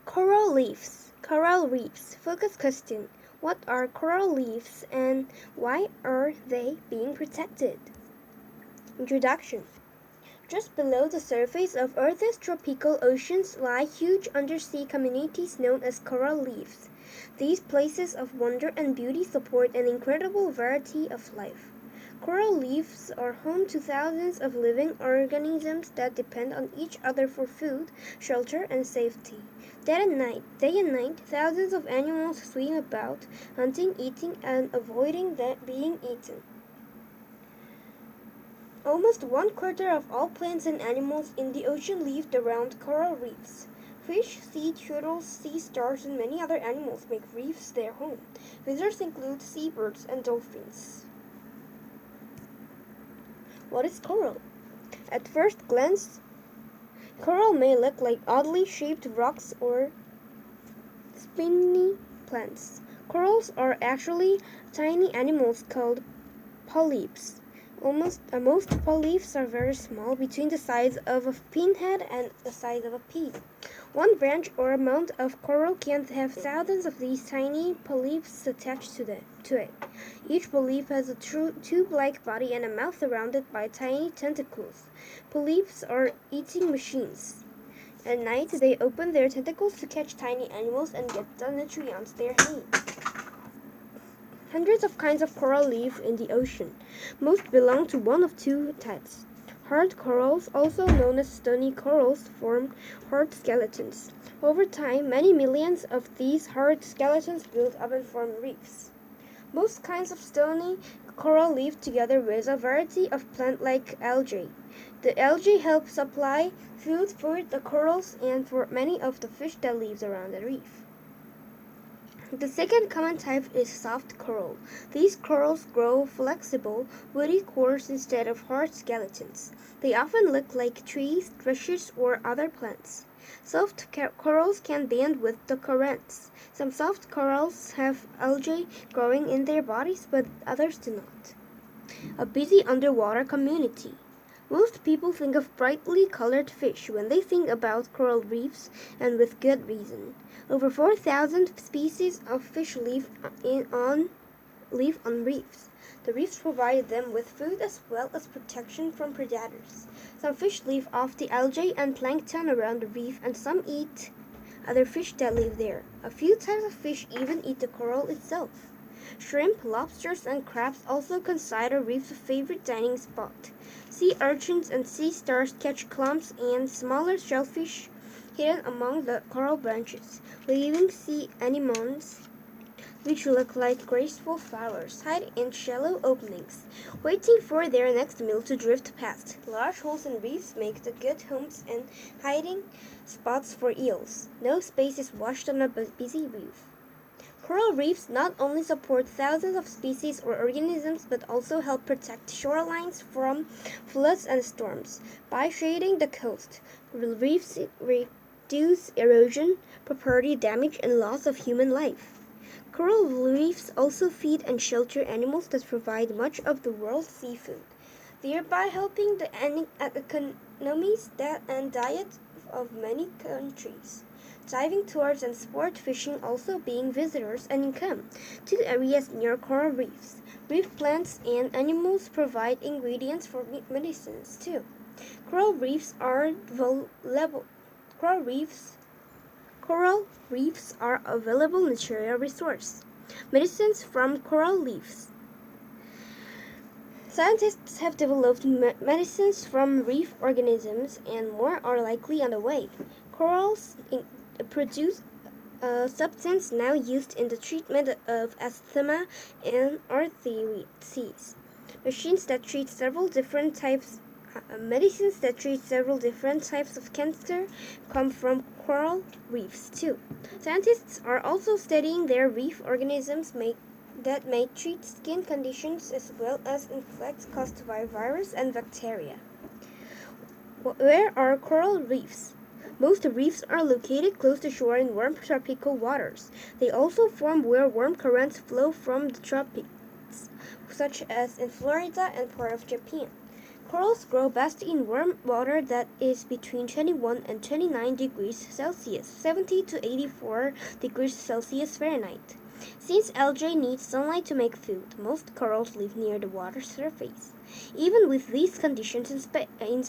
Coral reefs. Coral reefs. Focus question. What are coral reefs and why are they being protected? Introduction. Just below the surface of Earth's tropical oceans lie huge undersea communities known as coral reefs. These places of wonder and beauty support an incredible variety of life. Coral reefs are home to thousands of living organisms that depend on each other for food, shelter, and safety. Day and night, thousands of animals swim about, hunting, eating, and avoiding being eaten. Almost 1/4 of all plants and animals in the ocean live around coral reefs. Fish, sea turtles, sea stars, and many other animals make reefs their home. Visitors include seabirds and dolphins. What is coral? At first glance, coral may look like oddly shaped rocks or spiny plants. Corals are actually tiny animals called polyps. Most polyps are very small, between the size of a pinhead and the size of a pea. One branch or a mound of coral can have thousands of these tiny polyps attached to it. Each polyp has a tube-like body and a mouth surrounded by tiny tentacles. Polyps are eating machines. At night, they open their tentacles to catch tiny animals and get the nutrients they need. Hundreds of kinds of coral live in the ocean. Most belong to one of two types. Hard corals, also known as stony corals, form hard skeletons. Over time, many millions of these hard skeletons build up and form reefs. Most kinds of stony coral live together with a variety of plant-like algae. The algae help supply food for the corals and for many of the fish that live around the reef. The second common type is soft coral. These corals grow flexible, woody cores instead of hard skeletons. They often look like trees, bushes, or other plants. Soft corals can bend with the currents. Some soft corals have algae growing in their bodies, but others do not. A busy underwater community. Most people think of brightly colored fish when they think about coral reefs, and with good reason. Over 4,000 species of fish live on reefs. The reefs provide them with food as well as protection from predators. Some fish live off the algae and plankton around the reef, and some eat other fish that live there. A few types of fish even eat the coral itself. Shrimp, lobsters, and crabs also consider reefs a favorite dining spot. Sea urchins and sea stars catch clams and smaller shellfish hidden among the coral branches. Living sea anemones, which look like graceful flowers, hide in shallow openings, waiting for their next meal to drift past. Large holes in reefs make the good homes and hiding spots for eels. No space is washed on a busy reef. Coral reefs not only support thousands of species or organisms but also help protect shorelines from floods and storms. By shading the coast, reefs reduce erosion, property damage, and loss of human life. Coral reefs also feed and shelter animals that provide much of the world's seafood, thereby helping the economies and diet of many countries. Diving tours and sport fishing also bring visitors an income to areas near coral reefs. Reef plants and animals provide ingredients for medicines too. Coral reefs are available. Coral reefs are available natural resource. Medicines from coral reefs. Scientists have developed medicines from reef organisms, and more are likely on the way. Corals produce a substance now used in the treatment of asthma and arthritis. Medicines that treat several different types of cancer come from coral reefs too. Scientists are also studying their reef organisms that may treat skin conditions as well as infects caused by virus and bacteria. Where are coral reefs? Most reefs are located close to shore in warm tropical waters. They also form where warm currents flow from the tropics, such as in Florida and part of Japan. Corals grow best in warm water that is between 21 and 29 degrees Celsius, 70 to 84 degrees Celsius Fahrenheit. Since algae need sunlight to make food, most corals live near the water's surface. Even with these conditions in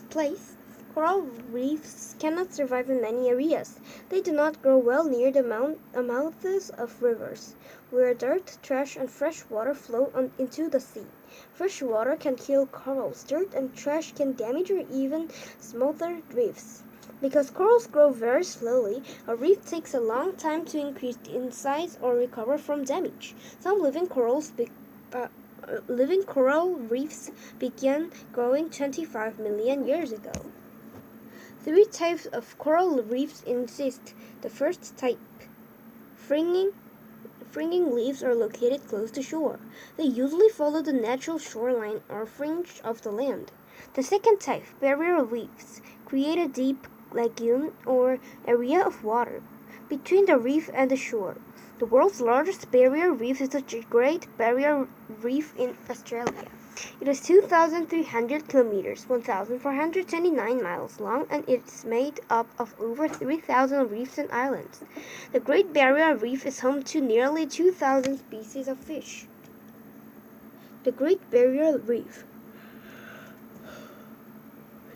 place, coral reefs cannot survive in many areas. They do not grow well near the mouths of rivers, where dirt, trash, and fresh water flow into the sea. Fresh water can kill corals. Dirt and trash can damage or even smother reefs. Because corals grow very slowly, a reef takes a long time to increase in size or recover from damage. Some living coral reefs began growing 25 million years ago. 3 types of coral reefs exist. The first type, fringing reefs, are located close to shore. They usually follow the natural shoreline or fringe of the land. The second type, barrier reefs, create a deep lagoon or area of water between the reef and the shore. The world's largest barrier reef is the Great Barrier Reef in Australia. It is 2,300 kilometers, 1,429 miles long, and it's made up of over 3,000 reefs and islands. The Great Barrier Reef is home to nearly 2,000 species of fish. The Great Barrier Reef.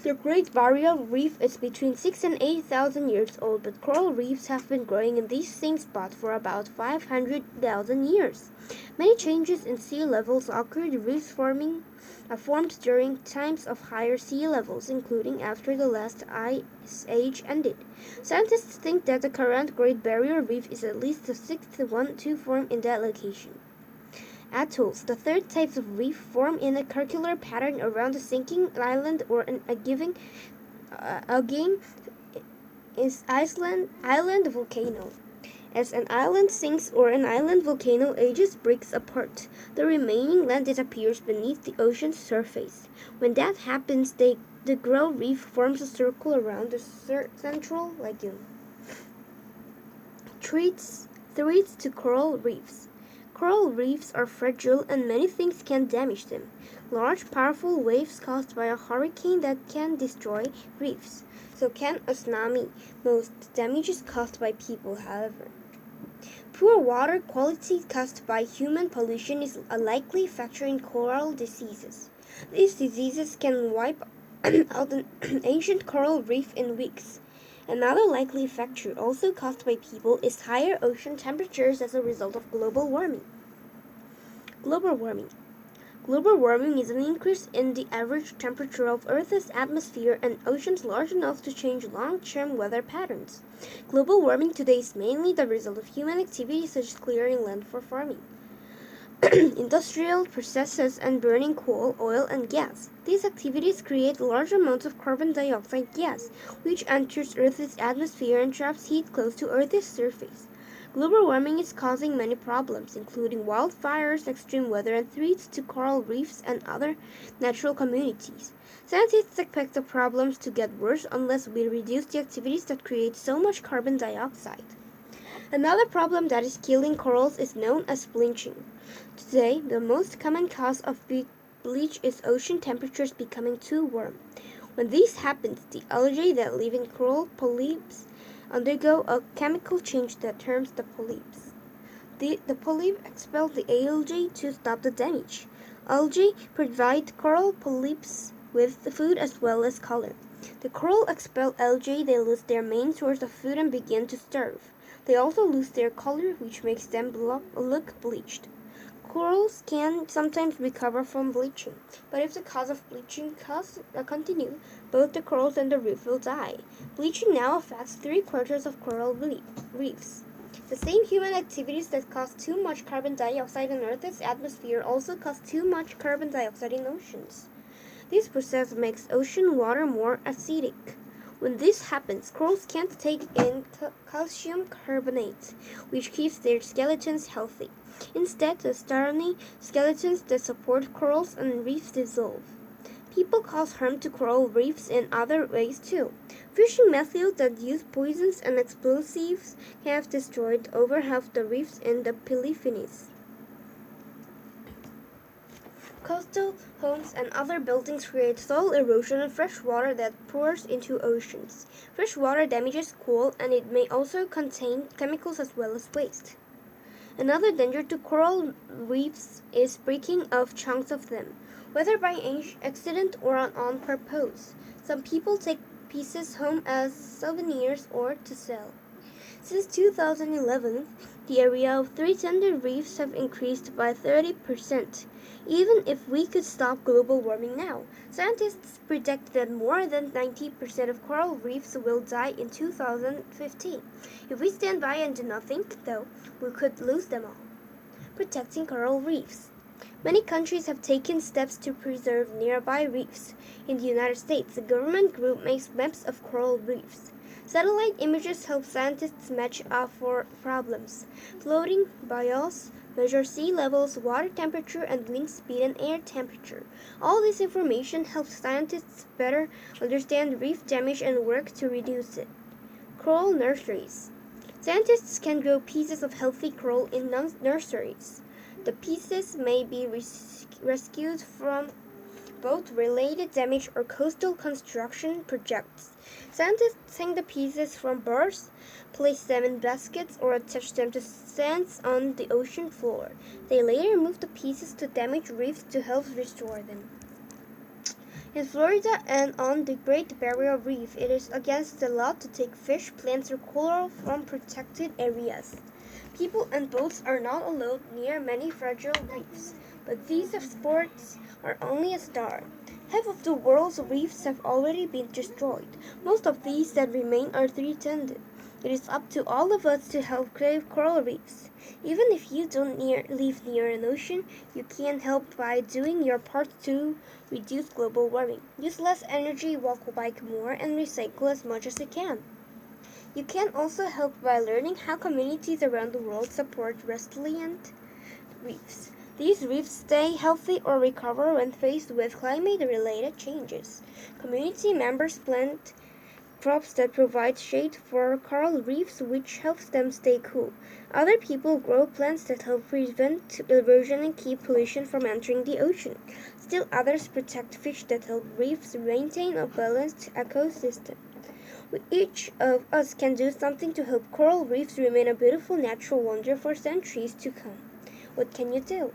The Great Barrier Reef is between 6,000 and 8,000 years old, but coral reefs have been growing in this same spot for about 500,000 years. Many changes in sea levels occurred. Reefs formed during times of higher sea levels, including after the last ice age ended. Scientists think that the current Great Barrier Reef is at least the sixth one to form in that location. Atolls. The third type of reef form in a circular pattern around a sinking island or a given is island volcano. As an island sinks or an island volcano ages breaks apart, the remaining land disappears beneath the ocean's surface. When that happens, the coral reef forms a circle around the central lagoon. Threats to coral reefs. Coral reefs are fragile and many things can damage them. Large, powerful waves caused by a hurricane that can destroy reefs. So can a tsunami. Most damage is caused by people, however. Poor water quality caused by human pollution is a likely factor in coral diseases. These diseases can wipe out an ancient coral reef in weeks. Another likely factor, also caused by people, is higher ocean temperatures as a result of global warming. Global warming is an increase in the average temperature of Earth's atmosphere and oceans large enough to change long-term weather patterns. Global warming today is mainly the result of human activities such as clearing land for farming, industrial processes, and burning coal, oil, and gas. These activities create large amounts of carbon dioxide gas, which enters Earth's atmosphere and traps heat close to Earth's surface. Global warming is causing many problems, including wildfires, extreme weather, and threats to coral reefs and other natural communities. Scientists expect the problems to get worse unless we reduce the activities that create so much carbon dioxide. Another problem that is killing corals is known as bleaching. Today, the most common cause of bleach is ocean temperatures becoming too warm. When this happens, the algae that live in coral polyps undergo a chemical change that turns the polyps. The polyp expel the algae to stop the damage. Algae provide coral polyps with the food as well as color. The coral expel algae, they lose their main source of food and begin to starve. They also lose their color, which makes them look bleached. Corals can sometimes recover from bleaching, but if the cause of bleaching continue, both the corals and the reef will die. Bleaching now affects 3/4 of coral reefs. The same human activities that cause too much carbon dioxide in Earth's atmosphere also cause too much carbon dioxide in oceans. This process makes ocean water more acidic. When this happens, corals can't take in calcium carbonate, which keeps their skeletons healthy. Instead, the stony skeletons that support corals and reefs dissolve. People cause harm to coral reefs in other ways too. Fishing methods that use poisons and explosives have destroyed over half the reefs in the Philippines. Coastal homes and other buildings create soil erosion and fresh water that pours into oceans. Fresh water damages coral, and it may also contain chemicals as well as waste. Another danger to coral reefs is breaking of chunks of them, whether by accident or on purpose. Some people take pieces home as souvenirs or to sell. Since 2011, the area of threatened reefs have increased by 30%. Even if we could stop global warming now, scientists predict that more than 90% of coral reefs will die in 2015. If we stand by and do nothing, though, we could lose them all. Protecting coral reefs. Many countries have taken steps to preserve nearby reefs. In the United States, the government group makes maps of coral reefs. Satellite images help scientists match up for problems. Floating biols measure sea levels, water temperature, and wind speed and air temperature. All this information helps scientists better understand reef damage and work to reduce it. Coral nurseries. Scientists can grow pieces of healthy coral in nurseries. The pieces may be rescued from boat-related damage or coastal construction projects. Scientists hang the pieces from birds, place them in baskets, or attach them to stands on the ocean floor. They later move the pieces to damaged reefs to help restore them. In Florida and on the Great Barrier Reef, it is against the law to take fish, plants, or coral from protected areas. People and boats are not allowed near many fragile reefs, but these sports are only a start. Half of the world's reefs have already been destroyed. Most of these that remain are threatened. It is up to all of us to help save coral reefs. Even if you don't live near an ocean, you can help by doing your part to reduce global warming. Use less energy, walk or bike more, and recycle as much as you can. You can also help by learning how communities around the world support resilient reefs. These reefs stay healthy or recover when faced with climate-related changes. Community members plant crops that provide shade for coral reefs, which helps them stay cool. Other people grow plants that help prevent erosion and keep pollution from entering the ocean. Still others protect fish that help reefs maintain a balanced ecosystem. Each of us can do something to help coral reefs remain a beautiful natural wonder for centuries to come. What can you do?